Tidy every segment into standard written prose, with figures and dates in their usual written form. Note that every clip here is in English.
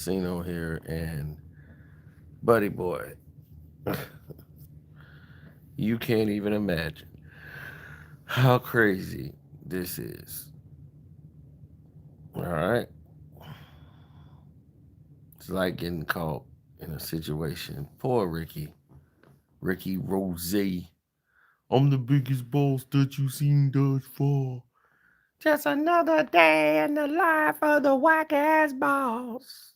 Casino here, and buddy boy, you can't even imagine how crazy this is. All right, it's like getting caught in a situation. Poor Ricky Rose. I'm the biggest boss that you seen thus far. Just another day in the life of the whack ass boss.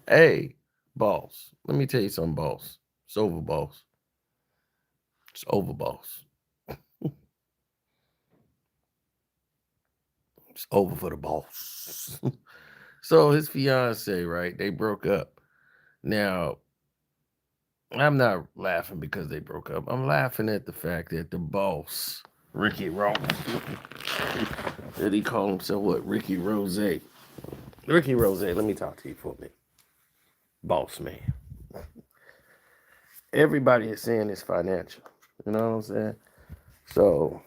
Hey, boss, let me tell you something, boss. It's over, boss. It's over, boss. It's over for the boss. So his fiance, right? They broke up. Now, I'm not laughing because they broke up. I'm laughing at the fact that the boss, Ricky Ross, did he call himself what? Ricky Rose. Ricky Rose, let me talk to you for a minute. Boss man. Everybody is saying it's financial. You know what I'm saying? So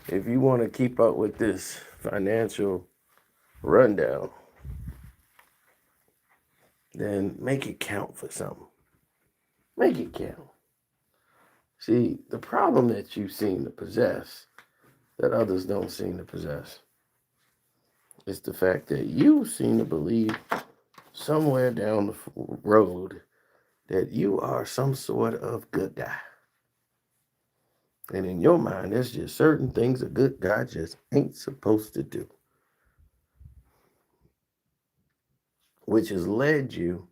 if you want to keep up with this financial rundown, then make it count for something. Make it count. See, the problem that you seem to possess that others don't seem to possess is the fact that you seem to believe somewhere down the road that you are some sort of good guy. And in your mind, there's just certain things a good guy just ain't supposed to do, which has led you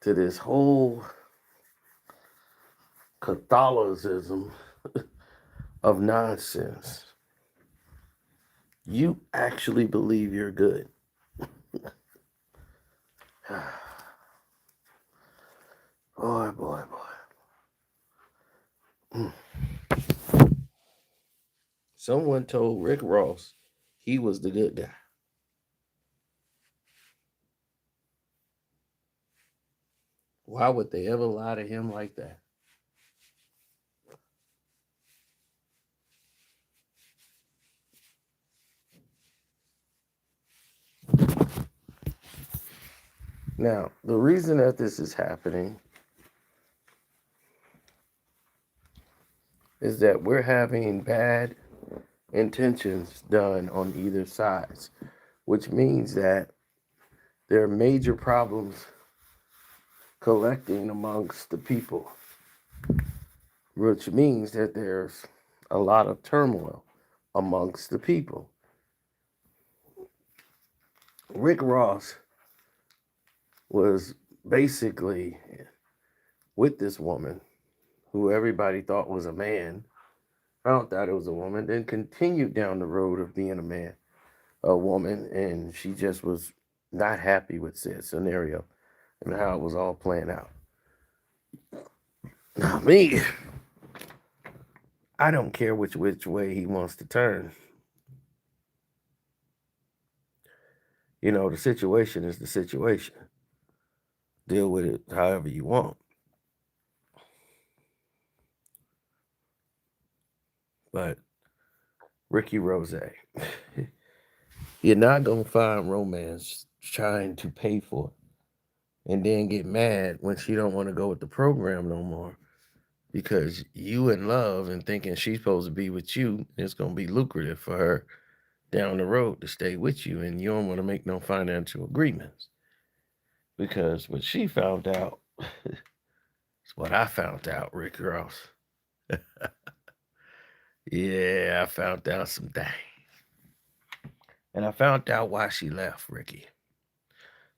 to this whole Catholicism of nonsense. You actually believe you're good. Boy, boy, boy. Someone told Rick Ross he was the good guy. Why would they ever lie to him like that? Now, the reason that this is happening is that we're having bad intentions done on either sides, which means that there are major problems collecting amongst the people, which means that there's a lot of turmoil amongst the people. Rick Ross was basically with this woman who everybody thought was a man, found out it was a woman, then continued down the road of being a woman, and she just was not happy with said scenario and how it was all playing out. Now, me, I don't care which way he wants to turn. You know, the situation is the situation. Deal with it however you want. But Ricky Rose, you're not gonna find romance trying to pay for it and then get mad when she don't want to go with the program no more because you in love and thinking she's supposed to be with you. It's gonna be lucrative for her down the road to stay with you, and you don't want to make no financial agreements because what she found out is what I found out, Rick Ross. Yeah, I found out some things. And I found out why she left, Ricky.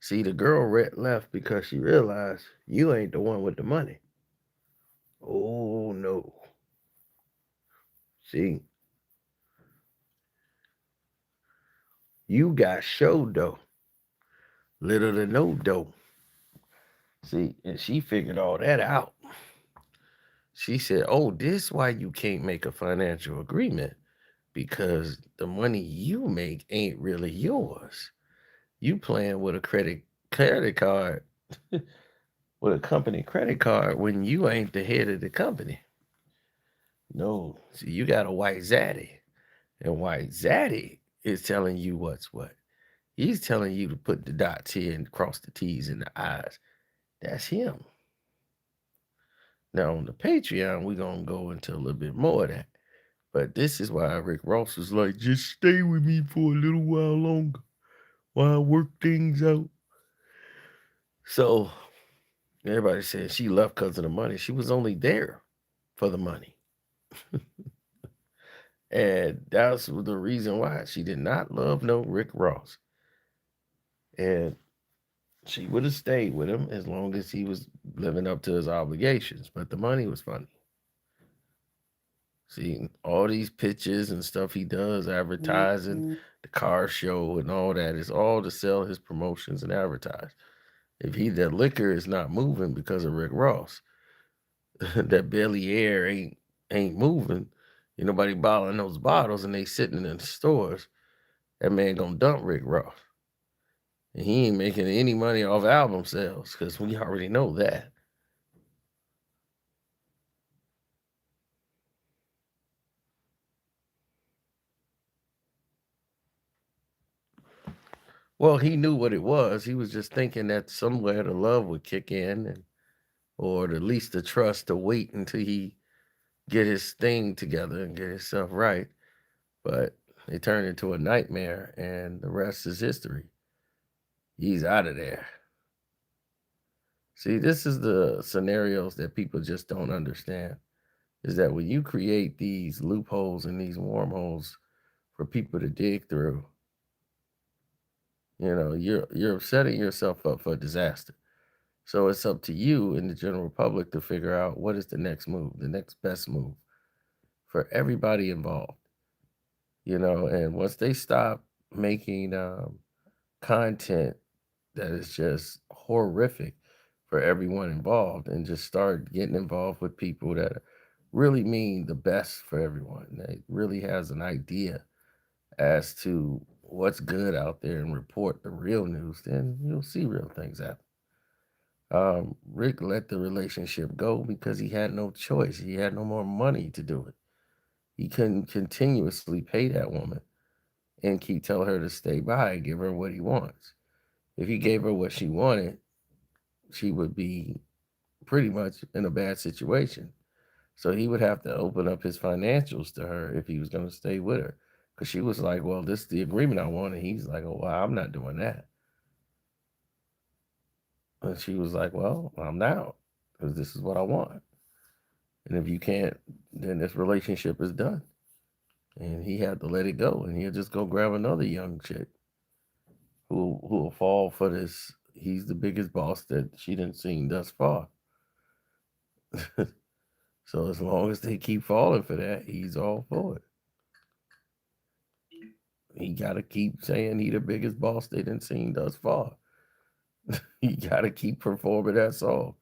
See, the girl left because she realized you ain't the one with the money. Oh, no. See, you got show dough, little to no dough. See, and she figured all that out. She said, oh, this why you can't make a financial agreement because the money you make ain't really yours. You playing with a credit card with a company credit card when you ain't the head of the company. No, see, you got a white zaddy, and white zaddy is telling you what's what. He's telling you to put the dots here and cross the T's and the I's. That's him. Now on the Patreon, we're gonna go into a little bit more of that. But this is why Rick Ross was like, just stay with me for a little while longer while I work things out. So everybody said she left because of the money. She was only there for the money. And that's the reason why she did not love no Rick Ross. And she would have stayed with him as long as he was living up to his obligations. But the money was funny. See, all these pictures and stuff he does, advertising, the car show and all that is all to sell his promotions and advertise. If the liquor is not moving because of Rick Ross, that belly air ain't moving. Ain't nobody bottling those bottles and they sitting in the stores. That man gonna dump Rick Ross. And he ain't making any money off album sales because we already know that. Well, he knew what it was. He was just thinking that somewhere the love would kick in, or at least the trust to wait until he get his thing together and get himself right. But it turned into a nightmare, and the rest is history. He's out of there. See, this is the scenarios that people just don't understand. Is that when you create these loopholes and these wormholes for people to dig through, you're setting yourself up for disaster. So it's up to you and the general public to figure out what is the next move, the next best move for everybody involved. And once they stop making content that is just horrific for everyone involved and just start getting involved with people that really mean the best for everyone, that really has an idea as to what's good out there and report the real news, then you'll see real things happen. Rick let the relationship go because he had no choice. He had no more money to do it. He couldn't continuously pay that woman and keep telling her to stay by and give her what he wants. If he gave her what she wanted, she would be pretty much in a bad situation. So he would have to open up his financials to her if he was going to stay with her. Because she was like, well, this is the agreement I want. And he's like, oh, well, I'm not doing that. And she was like, well, I'm out because this is what I want. And if you can't, then this relationship is done. And he had to let it go. And he'll just go grab another young chick who'll fall for this. He's the biggest boss that she didn't seen thus far. So as long as they keep falling for that, he's all for it. He gotta keep saying he the biggest boss they didn't seen thus far. He gotta keep performing that song.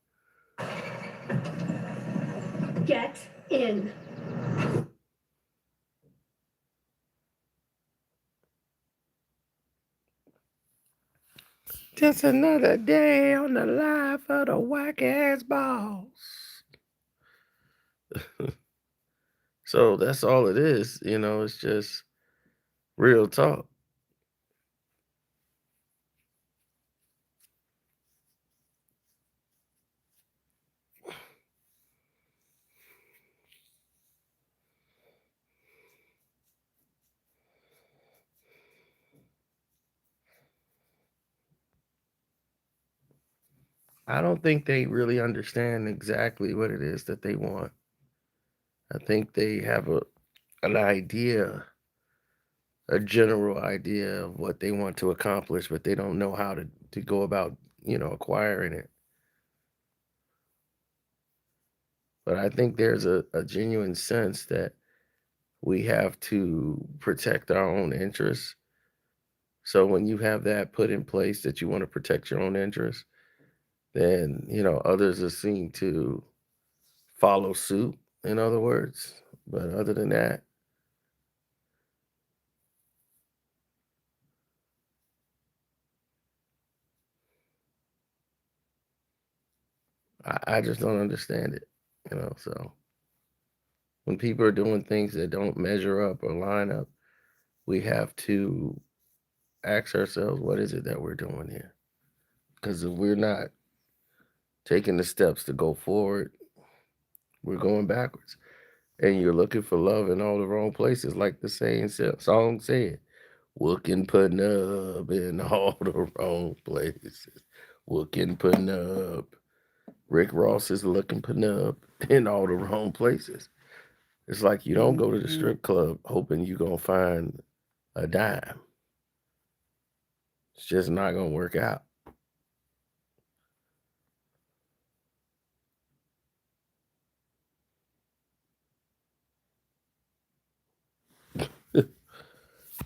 Get in. Just another day on the life of the whack ass boss. So that's all it is. It's just real talk. I don't think they really understand exactly what it is that they want. I think they have an idea, a general idea of what they want to accomplish, but they don't know how to go about, acquiring it. But I think there's a genuine sense that we have to protect our own interests. So when you have that put in place that you want to protect your own interests, then, others are seen to follow suit, in other words. But other than that, I just don't understand it. So when people are doing things that don't measure up or line up, we have to ask ourselves, what is it that we're doing here? Because if we're not taking the steps to go forward, we're going backwards. And you're looking for love in all the wrong places, like the song said. Looking putting up in all the wrong places. Looking putting up. Rick Ross is looking putting up in all the wrong places. It's like you don't go to the strip club hoping you're going to find a dime. It's just not going to work out.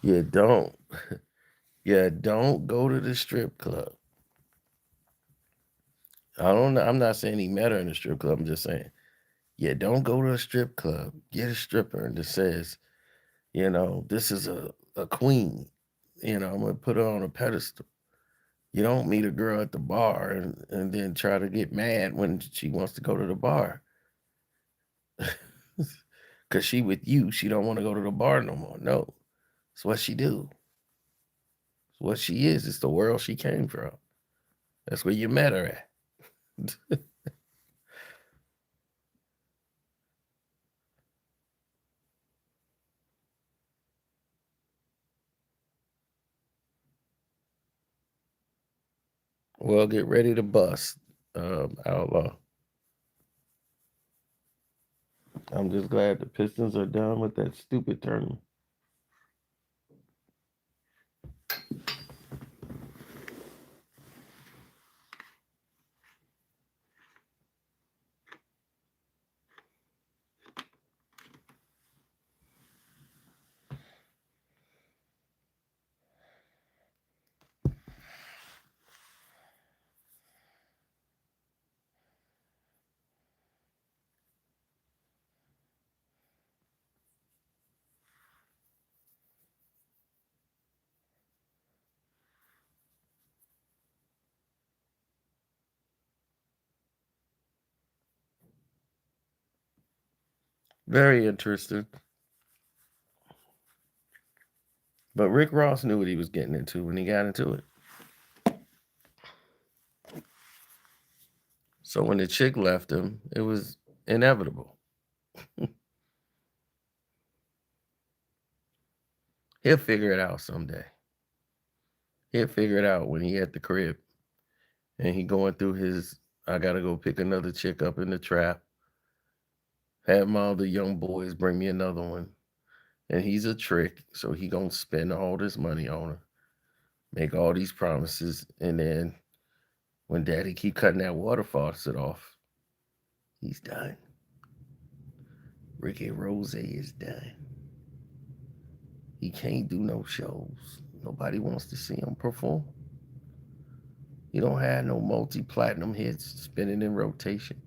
You don't. You don't go to the strip club. I don't know. I'm not saying he met her in the strip club. I'm just saying, yeah, don't go to a strip club. Get a stripper that says, this is a queen. I'm going to put her on a pedestal. You don't meet a girl at the bar and then try to get mad when she wants to go to the bar. Because she with you, she don't want to go to the bar no more. No, it's what she do. It's what she is. It's the world she came from. That's where you met her at. Well, get ready to bust, Outlaw. I'm just glad the Pistons are done with that stupid tournament. Very interesting. But Rick Ross knew what he was getting into when he got into it. So when the chick left him, it was inevitable. He'll figure it out someday. He'll figure it out when he at the crib and he going through his, I gotta go pick another chick up in the trap. Have my other young boys bring me another one. And he's a trick, so he gonna spend all this money on her, make all these promises, and then when daddy keep cutting that water faucet off, he's done. Ricky Rose is done. He can't do no shows. Nobody wants to see him perform. He don't have no multi-platinum hits spinning in rotation.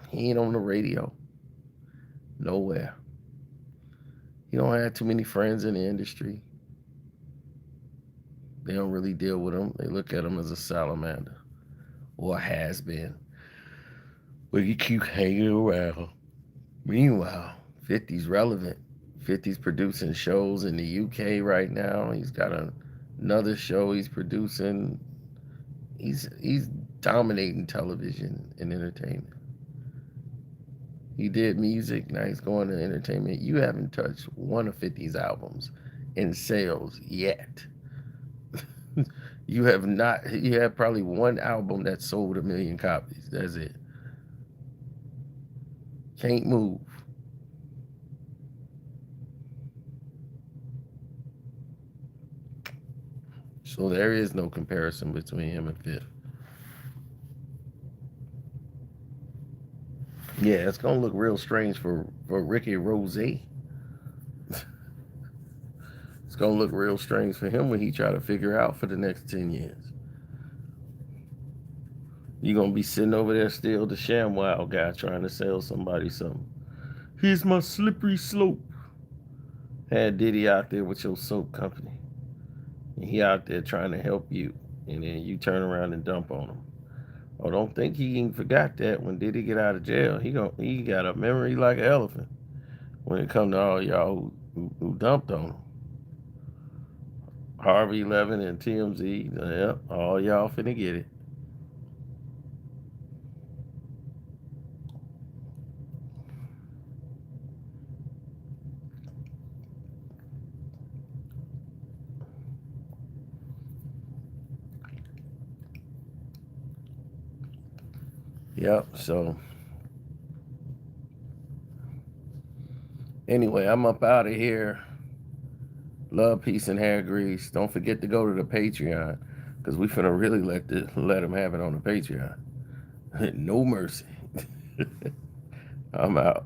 He ain't on the radio. Nowhere. He don't have too many friends in the industry. They don't really deal with him. They look at him as a salamander or a has been. But he keep hanging around. Meanwhile, 50's relevant. 50's producing shows in the UK right now. He's got another show he's producing. He's dominating television and entertainment. He did music, now he's going to entertainment. You haven't touched one of 50's albums in sales yet. You have not. You have probably one album that sold 1 million copies. That's it. Can't move. So there is no comparison between him and Fifth. Yeah, it's gonna look real strange for Ricky Rose. It's gonna look real strange for him when he try to figure out for the next 10 years. You gonna be sitting over there still, the ShamWow guy trying to sell somebody something. Here's my slippery slope. Had Diddy out there with your soap company. And he out there trying to help you. And then you turn around and dump on him. Oh, don't think he even forgot that when Diddy get out of jail. He got a memory like an elephant when it come to all y'all who dumped on him. Harvey Levin and TMZ. Yep, all y'all finna get it. Yep. So anyway, I'm up out of here. Love, peace, and hair grease. Don't forget to go to the Patreon, because we finna really let them have it on the Patreon. No mercy. I'm out.